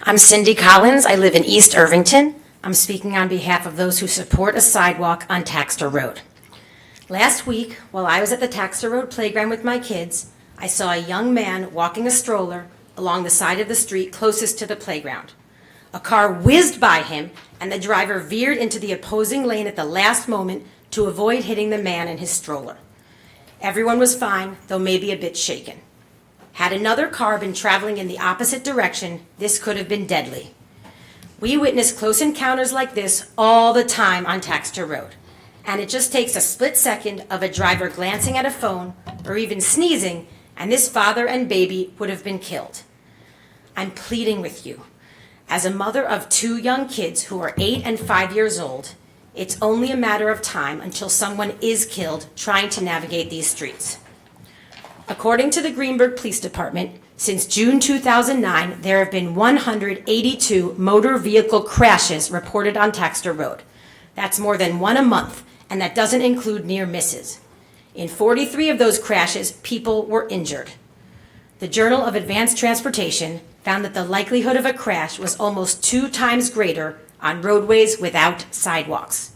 I'm Cindy Collins. I live in East Irvington. I'm speaking on behalf of those who support a sidewalk on Taxter Road. Last week, while I was at the Taxter Road playground with my kids, I saw a young man walking a stroller along the side of the street closest to the playground. A car whizzed by him, and the driver veered into the opposing lane at the last moment to avoid hitting the man in his stroller. Everyone was fine, though maybe a bit shaken. Had another car been traveling in the opposite direction, this could have been deadly. We witness close encounters like this all the time on Taxter Road, and it just takes a split second of a driver glancing at a phone or even sneezing, and this father and baby would have been killed. I'm pleading with you. As a mother of 2 young kids who are 8 and 5 years old, it's only a matter of time until someone is killed trying to navigate these streets. According to the Greenburgh Police Department, since June 2009, there have been 182 motor vehicle crashes reported on Taxter Road. That's more than 1 a month, and that doesn't include near misses. In 43 of those crashes, people were injured. The Journal of Advanced Transportation found that the likelihood of a crash was almost 2 times greater on roadways without sidewalks.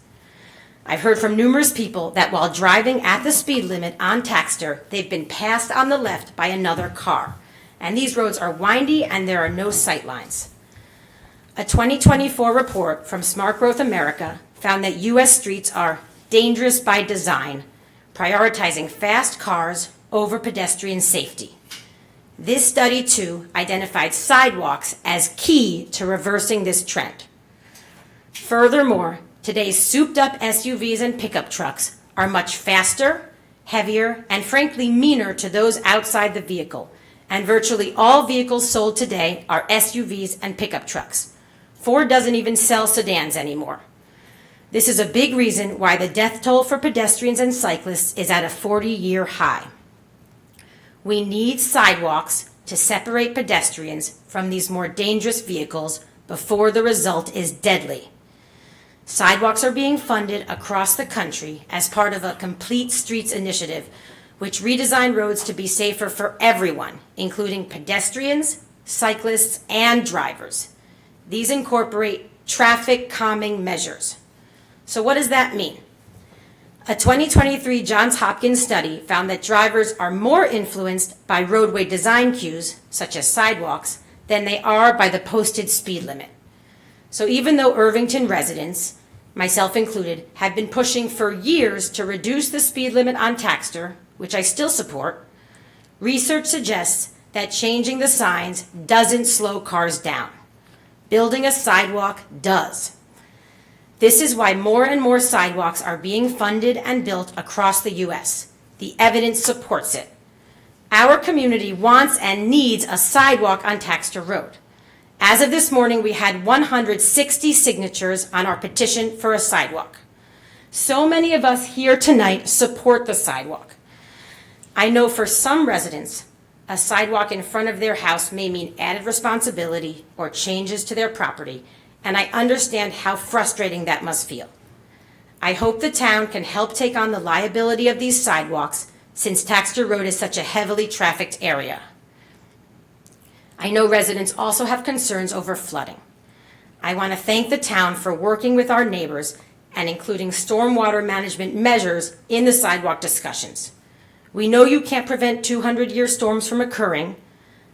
I've heard from numerous people that while driving at the speed limit on Taxter, they've been passed on the left by another car. And these roads are windy and there are no sight lines. A 2024 report from Smart Growth America found that U.S. streets are dangerous by design, prioritizing fast cars over pedestrian safety. This study, too, identified sidewalks as key to reversing this trend. Furthermore, today's souped-up SUVs and pickup trucks are much faster, heavier, and frankly meaner to those outside the vehicle, and virtually all vehicles sold today are SUVs and pickup trucks. Ford doesn't even sell sedans anymore. This is a big reason why the death toll for pedestrians and cyclists is at a 40-year high. We need sidewalks to separate pedestrians from these more dangerous vehicles before the result is deadly. Sidewalks are being funded across the country as part of a Complete Streets initiative, which redesigned roads to be safer for everyone, including pedestrians, cyclists, and drivers. These incorporate traffic calming measures. So what does that mean? A 2023 Johns Hopkins study found that drivers are more influenced by roadway design cues, such as sidewalks, than they are by the posted speed limit. So even though Irvington residents, myself included, have been pushing for years to reduce the speed limit on Taxter, which I still support, research suggests that changing the signs doesn't slow cars down. Building a sidewalk does. This is why more and more sidewalks are being funded and built across the U.S. The evidence supports it. Our community wants and needs a sidewalk on Taxter Road. As of this morning, we had 160 signatures on our petition for a sidewalk. So many of us here tonight support the sidewalk. I know for some residents, a sidewalk in front of their house may mean added responsibility or changes to their property, and I understand how frustrating that must feel. I hope the town can help take on the liability of these sidewalks since Taxter Road is such a heavily trafficked area. I know residents also have concerns over flooding. I want to thank the town for working with our neighbors and including stormwater management measures in the sidewalk discussions. We know you can't prevent 200-year storms from occurring,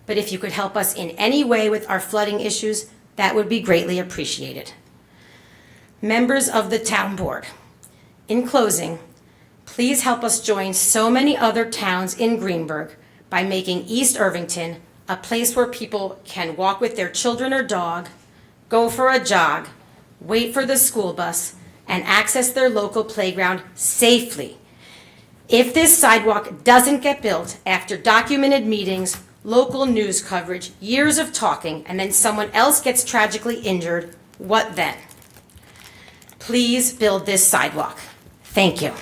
but if you could help us in any way with our flooding issues, that would be greatly appreciated. Members of the town board, in closing, please help us join so many other towns in Greenburgh by making East Irvington a place where people can walk with their children or dog, go for a jog, wait for the school bus, and access their local playground safely. If this sidewalk doesn't get built after documented meetings, local news coverage, years of talking, and then someone else gets tragically injured, what then? Please build this sidewalk. Thank you.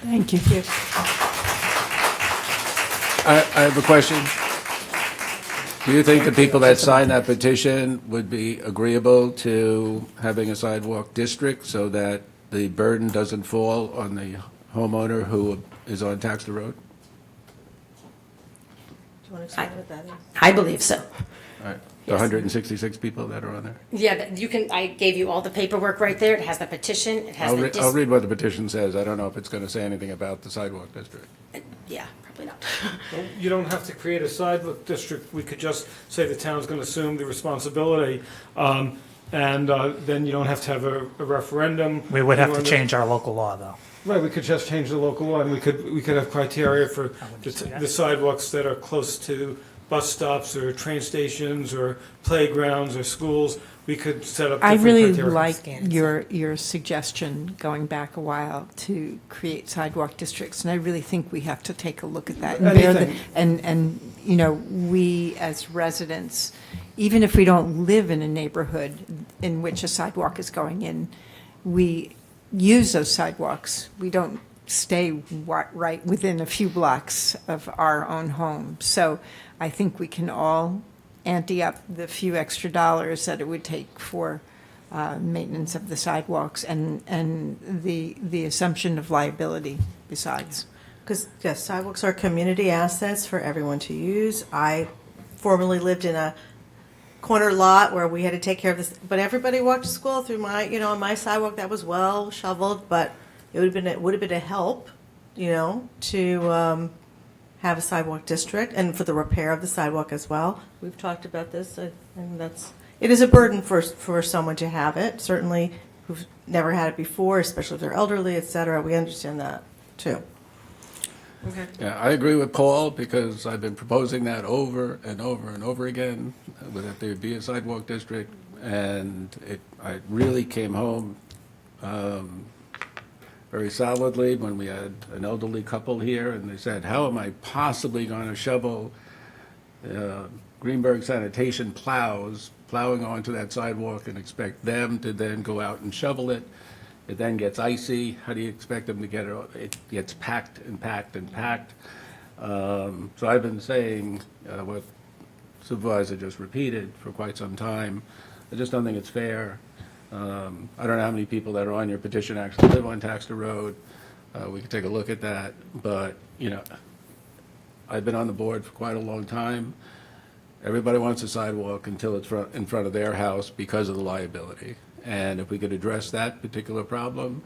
Thank you. I have a question. Do you think the people that signed that petition would be agreeable to having a sidewalk district so that the burden doesn't fall on the homeowner who is on Taxter Road? you want to explain what that is? I believe so. All right. The 166 people that are on there? Yeah, you can, I gave you all the paperwork right there. It has the petition, it has the. I'll read what the petition says. I don't know if it's going to say anything about the sidewalk district. Yeah, probably not. Well, you don't have to create a sidewalk district. We could just say the town's going to assume the responsibility, and then you don't have to have a referendum. We would have You to know, change our local law, though. Right, we could just change the local law, and we could have criteria for wouldn't say that. the sidewalks that are close to bus stops or train stations or playgrounds or schools. We could set up I different really criteria. like your suggestion, going back a while, to create sidewalk districts, and I really think we have to take a look at that. And bear the- Anything. And, you know, we as residents, even if we don't live in a neighborhood in which a sidewalk is going in, we use those sidewalks. We don't stay right within a few blocks of our own home. So I think we can all ante up the few extra dollars that it would take for maintenance of the sidewalks and the assumption of liability besides. Because, yes, sidewalks are community assets for everyone to use. I formerly lived in a corner lot where we had to take care of this, but everybody walked to school through on my sidewalk that was well shoveled, but it would have been a help, to have a sidewalk district and for the repair of the sidewalk as well. We've talked about this, and it is a burden for someone to have it, certainly who've never had it before, especially if they're elderly, et cetera. We understand that, too. Okay. Yeah, I agree with Paul, because I've been proposing that over and over and over again, that there be a sidewalk district, and I really came home very solidly when we had an elderly couple here, and they said, how am I possibly going to shovel Greenberg sanitation plowing onto that sidewalk and expect them to then go out and shovel it? It then gets icy. How do you expect them to get it? It gets packed and packed and packed. So I've been saying what Supervisor just repeated for quite some time. I just don't think it's fair. I don't know how many people that are on your petition actually live on Taxter Road. We could take a look at that, but, I've been on the board for quite a long time. Everybody wants a sidewalk until it's in front of their house because of the liability. And if we could address that particular problem,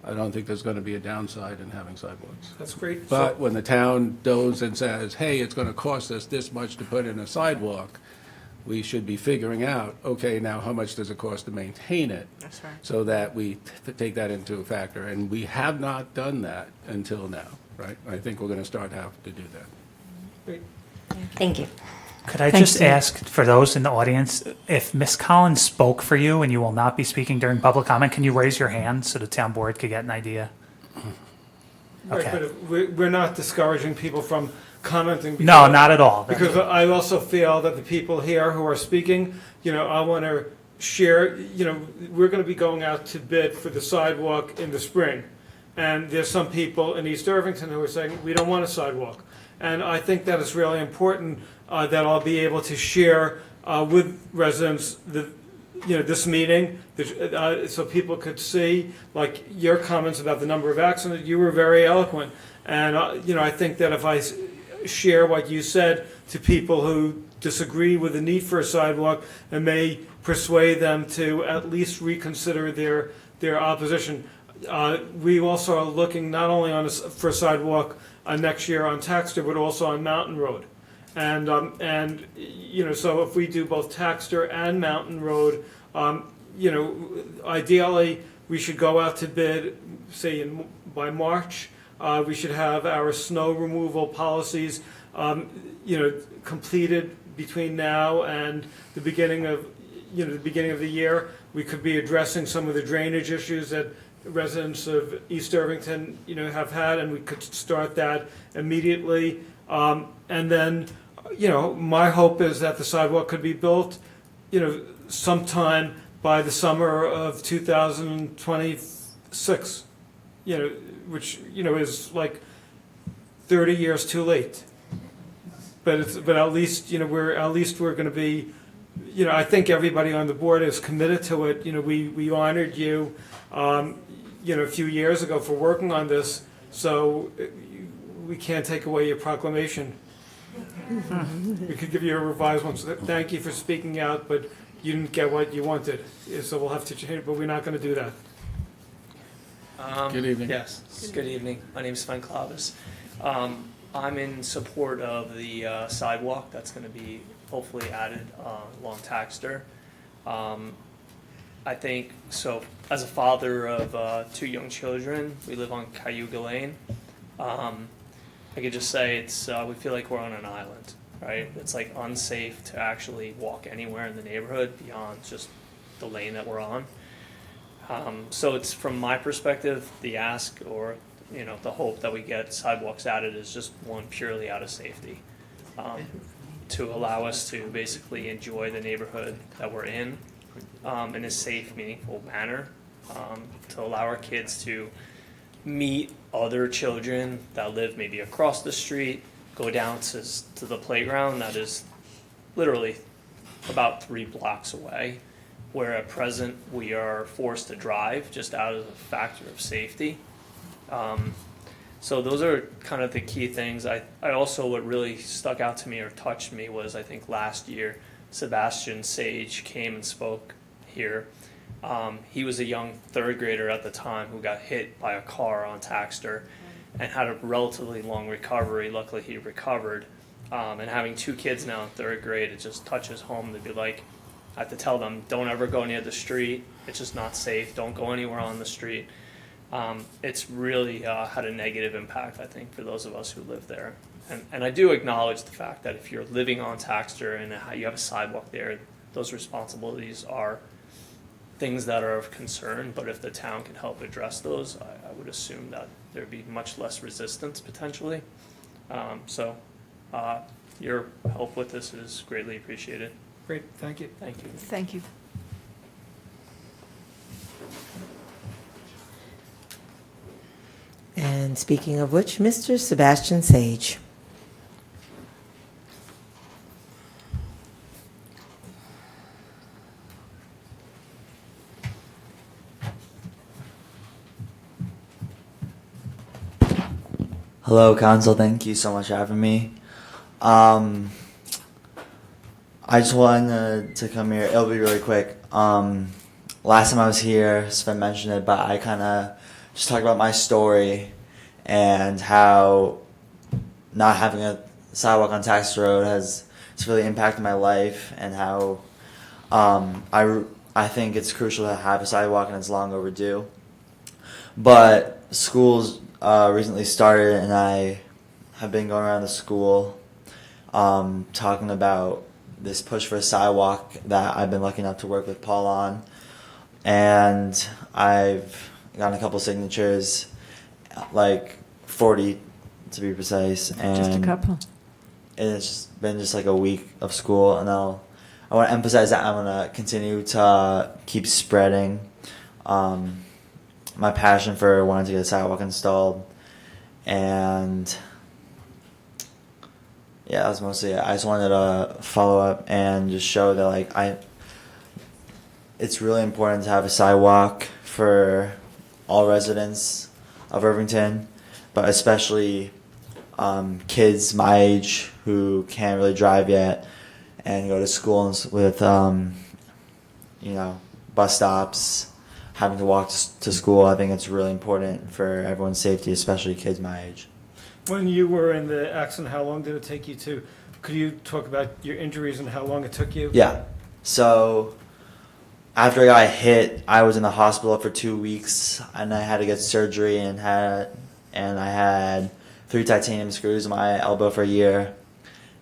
I don't think there's going to be a downside in having sidewalks. That's great. But when the town goes and says, hey, it's going to cost us this much to put in a sidewalk, we should be figuring out, okay, now how much does it cost to maintain it? That's right. So that we take that into a factor. And we have not done that until now, right? I think we're going to start have to do that. Great. Thank you. Could I Thanks, just Steve. ask, for those in the audience, if Ms. Collins spoke for you and you will not be speaking during public comment, can you raise your hand so the town board could get an idea? Right, Okay. but we're not discouraging people from commenting. No, not at all. Because I also feel that the people here who are speaking, I want to share, we're going to be going out to bid for the sidewalk in the spring. And there's some people in East Irvington who are saying, we don't want a sidewalk. And I think that it's really important that I'll be able to share with residents this meeting, so people could see, like, your comments about the number of accidents. You were very eloquent. And, I think that if I share what you said to people who disagree with the need for a sidewalk and may persuade them to at least reconsider their opposition. We also are looking not only for a sidewalk next year on Taxter, but also on Mountain Road. And so if we do both Taxter and Mountain Road, ideally, we should go out to bid, say, by March. We should have our snow removal policies, completed between now and the beginning of the year. We could be addressing some of the drainage issues that residents of East Irvington, have had, and we could start that immediately. And then, my hope is that the sidewalk could be built, sometime by the summer of 2026, which, is like 30 years too late. But at least, we're going to be, I think everybody on the board is committed to it. We honored you, a few years ago for working on this, so we can't take away your proclamation. We could give you a revised one. So thank you for speaking out, but you didn't get what you wanted. So we'll have to change, but we're not going to do that. Good evening. Yes, good evening. My name is Sven Clavis. I'm in support of the sidewalk that's going to be hopefully added along Taxter. I think, so as a father of 2 young children, we live on Cayuga Lane. I could just say we feel like we're on an island, right? It's like unsafe to actually walk anywhere in the neighborhood beyond just the lane that we're on. So it's, from my perspective, the ask, or the hope that we get sidewalks added is just one purely out of safety, to allow us to basically enjoy the neighborhood that we're in a safe, meaningful manner, to allow our kids to meet other children that live maybe across the street, go down to the playground that is literally about 3 blocks away, where at present we are forced to drive just out of the factor of safety. So those are kind of the key things. I also, what really stuck out to me or touched me was, I think last year, Sebastian Sage came and spoke here. He was a young 3rd grader at the time who got hit by a car on Taxter and had a relatively long recovery. Luckily, he recovered. And having 2 kids now in 3rd grade, it just touches home to be like, I have to tell them, don't ever go near the street. It's just not safe. Don't go anywhere on the street. It's really had a negative impact, I think, for those of us who live there. And I do acknowledge the fact that if you're living on Taxter and you have a sidewalk there, those responsibilities are things that are of concern. But if the town can help address those, I would assume that there'd be much less resistance potentially. So your help with this is greatly appreciated. Great, thank you. Thank you. Thank you. And speaking of which, Mr. Sebastian Sage. Hello, Council. Thank you so much for having me. I just wanted to come here. It'll be really quick. Last time I was here, Sven mentioned it, but I kind of just talked about my story and how not having a sidewalk on Taxter Road has really impacted my life, and how I think it's crucial to have a sidewalk and it's long overdue. But schools recently started, and I have been going around the school talking about this push for a sidewalk that I've been lucky enough to work with Paul on, and I've gotten a couple signatures, like 40 to be precise, and Just a couple. it's been just like a week of school, and I want to emphasize that I'm going to continue to keep spreading my passion for wanting to get a sidewalk installed. And yeah, that's mostly it. I just wanted to follow up and just show that, like, it's really important to have a sidewalk for all residents of Irvington, but especially kids my age who can't really drive yet and go to schools with bus stops, having to walk to school. I think it's really important for everyone's safety, especially kids my age. When you were in the accident, how long did it take you to, could you talk about your injuries and how long it took you? Yeah. So after I got hit, I was in the hospital for 2 weeks, and I had to get surgery, and I had 3 titanium screws in my elbow for a year,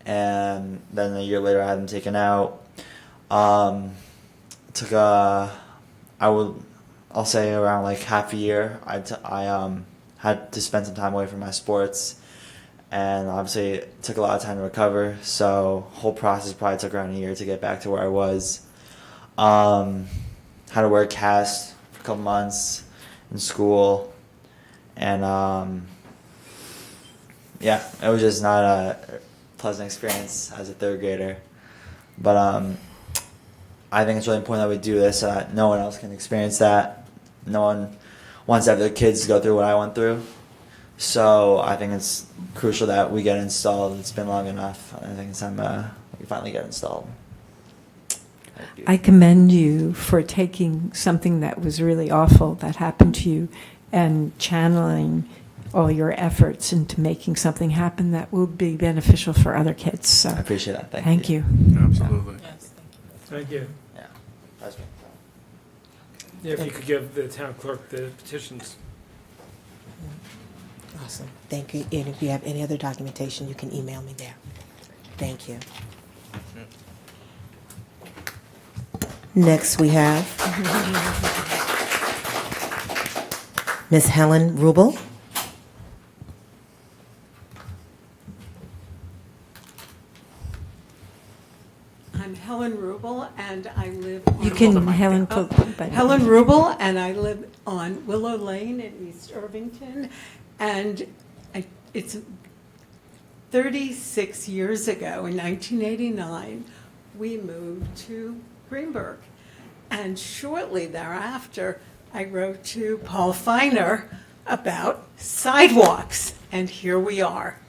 and then a year later I had them taken out. I'll say around like half a year. I had to spend some time away from my sports, and obviously it took a lot of time to recover. So whole process probably took around a year to get back to where I was. Had to wear a cast for a couple months in school, and yeah, it was just not a pleasant experience as a 3rd grader. But I think it's really important that we do this so that no one else can experience that. No one wants to have their kids go through what I went through. So I think it's crucial that we get installed. It's been long enough. I think it's time we finally get installed. Thank you. I commend you for taking something that was really awful that happened to you and channeling all your efforts into making something happen that will be beneficial for other kids. So I appreciate that. thank you. Absolutely. Thank you. Yeah. That's me. Yeah, if you could give the town clerk the petitions. Awesome. Thank you. And if you have any other documentation, you can email me there. Thank you. Next, we have Miss Helen Rubel. I'm Helen Rubel, and I live on... You can, Helen, put, Helen Rubel, and I live on Willow Lane in East Irvington, and it's 36 years ago, in 1989, we moved to Greenberg. And shortly thereafter, I wrote to Paul Feiner about sidewalks, and here we are.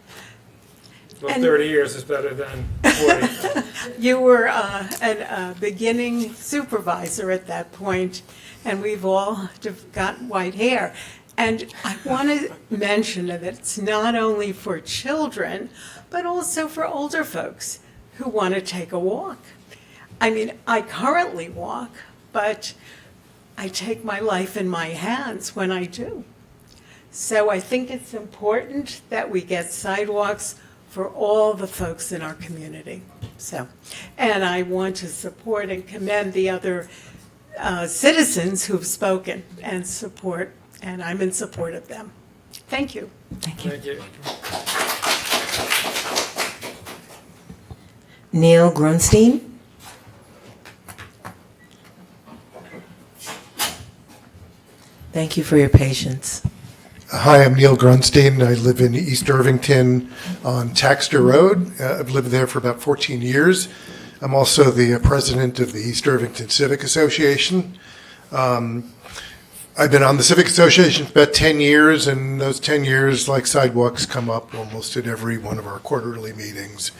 Well, And- 30 years is better than 40. You were a beginning supervisor at that point, and we've all got white hair. And I want to mention that it's not only for children, but also for older folks who want to take a walk. I mean, I currently walk, but I take my life in my hands when I do. So I think it's important that we get sidewalks for all the folks in our community. So, and I want to support and commend the other citizens who've spoken and support, and I'm in support of them. Thank you. thank you. Thank you. Neil Grunstein. Thank you for your patience. Hi, I'm Neil Grunstein. I live in East Irvington on Taxter Road. I've lived there for about 14 years. I'm also the president of the East Irvington Civic Association. I've been on the Civic Association for about 10 years, and those 10 years, like sidewalks, come up almost at every one of our quarterly meetings.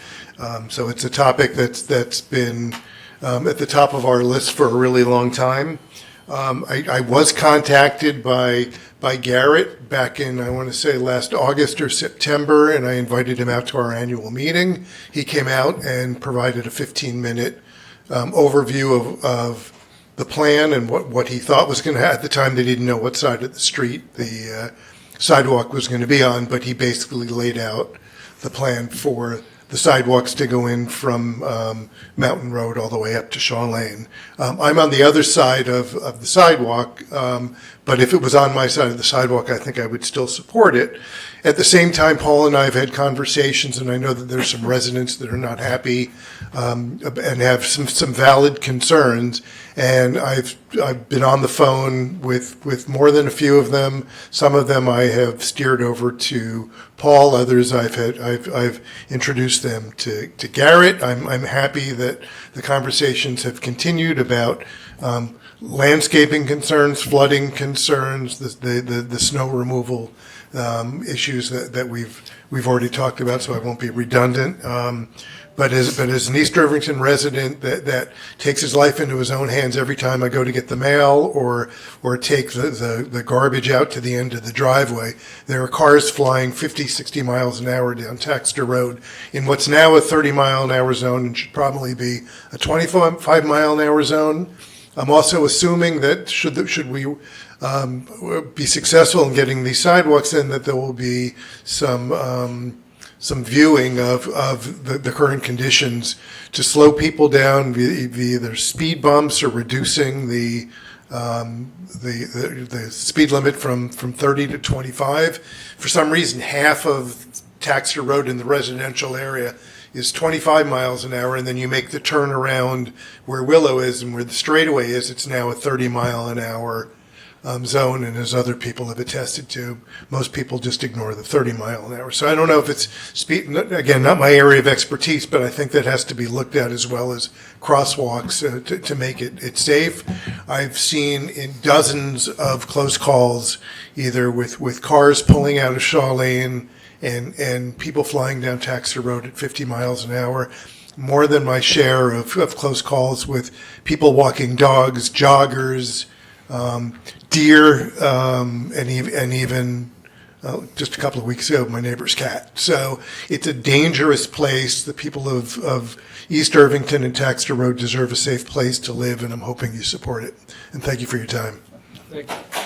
So it's a topic that's been at the top of our list for a really long time. I was contacted by Garrett back in, I want to say, last August or September, and I invited him out to our annual meeting. He came out and provided a 15-minute overview of the plan and what he thought was going to happen. At the time, they didn't know what side of the street the sidewalk was going to be on, but he basically laid out the plan for the sidewalks to go in from Mountain Road all the way up to Shaw Lane. I'm on the other side of the sidewalk, but if it was on my side of the sidewalk, I think I would still support it. At the same time, Paul and I have had conversations, and I know that there's some residents that are not happy and have some valid concerns. And I've been on the phone with more than a few of them. Some of them I have steered over to Paul. Others I've introduced them to Garrett. I'm happy that the conversations have continued about landscaping concerns, flooding concerns, the snow removal issues that we've already talked about, so I won't be redundant. But as an East Irvington resident that takes his life into his own hands every time I go to get the mail or take the garbage out to the end of the driveway, there are cars flying 50, 60 miles an hour down Taxter Road in what's now a 30-mile-an-hour zone and should probably be a 25-mile-an-hour zone. I'm also assuming that should we be successful in getting these sidewalks in, that there will be some viewing of the current conditions to slow people down via either speed bumps or reducing the speed limit from 30 to 25. For some reason, half of Taxter Road in the residential area is 25 miles an hour, and then you make the turn around where Willow is and where the straightaway is, it's now a 30-mile-an-hour zone, and as other people have attested to, most people just ignore the 30 mile an hour. So I don't know if it's speed, again, not my area of expertise, but I think that has to be looked at as well as crosswalks to make it safe. I've seen in dozens of close calls, either with cars pulling out of Shaw Lane and people flying down Taxter Road at 50 miles an hour. More than my share of close calls with people walking dogs, joggers, deer, and even just a couple of weeks ago, my neighbor's cat. So it's a dangerous place. The people of East Irvington and Taxter Road deserve a safe place to live, and I'm hoping you support it. And thank you for your time. Thank you.